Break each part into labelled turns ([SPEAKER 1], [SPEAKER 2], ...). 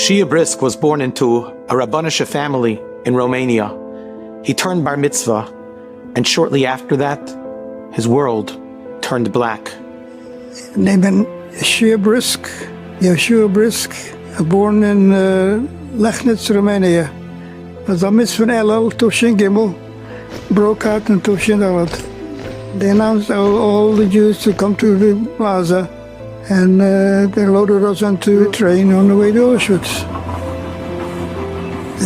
[SPEAKER 1] Shייע Brysk was born into a Rabbanische family in Romania. He turned bar mitzvah, and shortly after that, his world turned black.
[SPEAKER 2] Ik ben Shייע Brysk, Brysk, born in Lechnitz, Romania. Was a mitzvah Elul, Tushin Gimel, broke out in Tushin Elul. They announced all the Jews to come to the plaza, and they loaded us onto a train on the way to Auschwitz.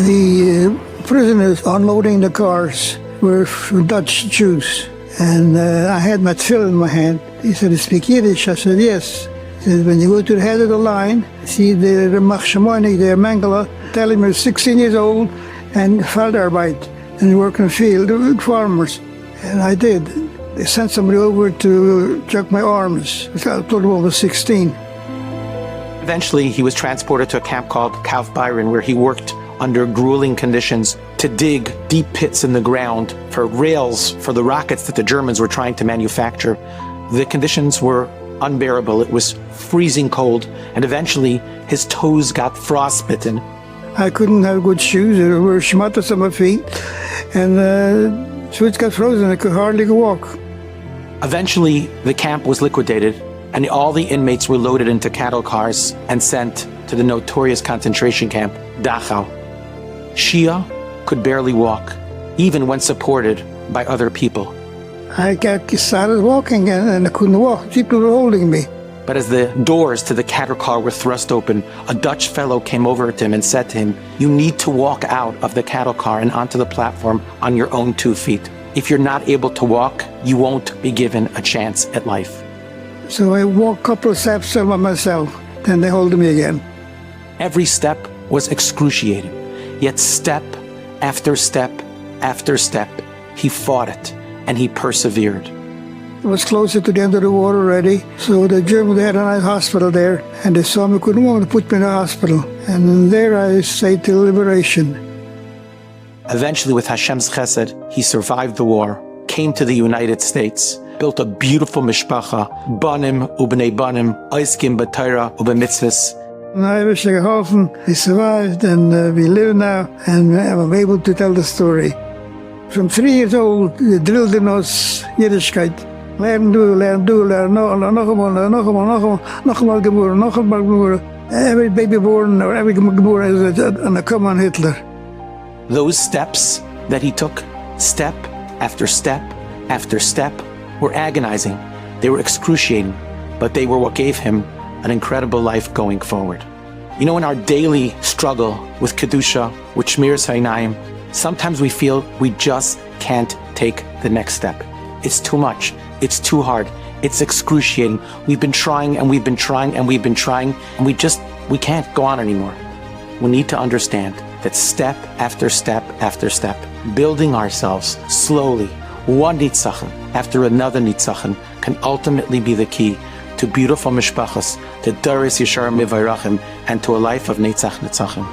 [SPEAKER 2] The prisoners unloading the cars were Dutch Jews, and I had my tefillin in my hand. He said, "You speak Yiddish?" I said, "Yes." He said, "When you go to the head of the line, see the Machshamonik, the Mengele, tell him you're 16 years old and Feldarbeit, and you work in the field with farmers." And I did. They sent somebody over to check my arms. I told him I was 16.
[SPEAKER 1] Eventually, he was transported to a camp called Kauf Byron, where he worked under grueling conditions to dig deep pits in the ground for rails for the rockets that the Germans were trying to manufacture. The conditions were unbearable. It was freezing cold, and eventually his toes got frostbitten.
[SPEAKER 2] I couldn't have good shoes. There were schmatters on my feet, and shoes got frozen. I could hardly walk.
[SPEAKER 1] Eventually, the camp was liquidated, and all the inmates were loaded into cattle cars and sent to the notorious concentration camp, Dachau. Shייע could barely walk, even when supported by other people.
[SPEAKER 2] I started walking, and I couldn't walk. People were holding me.
[SPEAKER 1] But as the doors to the cattle car were thrust open, a Dutch fellow came over to him and said to him, "You need to walk out of the cattle car and onto the platform on your own 2 feet. If you're not able to walk, you won't be given a chance at life."
[SPEAKER 2] So I walked a couple of steps by myself, then they hold me again.
[SPEAKER 1] Every step was excruciating, yet step after step after step, he fought it and he persevered.
[SPEAKER 2] It was closer to the end of the war already, so the Germans had a nice hospital there, and they saw me couldn't want to put me in the hospital, and then there I stayed till liberation.
[SPEAKER 1] Eventually, with Hashem's chesed, he survived the war, came to the United States, built a beautiful mishpacha, banim ubnei banim, oiskim b'Torah ub'mitzvos.
[SPEAKER 2] I wish I could help. He survived, and we live now, and I'm able to tell the story. From 3 years old, they drilled in us Yiddishkeit. Learn, geboren. Every baby born, or every geboren is a come on Hitler.
[SPEAKER 1] Those steps that he took, step after step after step, were agonizing. They were excruciating, but they were what gave him an incredible life going forward. You know, in our daily struggle with Kedusha, with Shmiras Hainayim, sometimes we feel we just can't take the next step. It's too much. It's too hard. It's excruciating. We've been trying and we've been trying and we've been trying, and we can't go on anymore. We need to understand that step after step after step, building ourselves slowly, one nitzachon after another nitzachon, can ultimately be the key to beautiful mishpachas, to Doros Yesharim Mivayrachim, and to a life of Netzach Netzachim.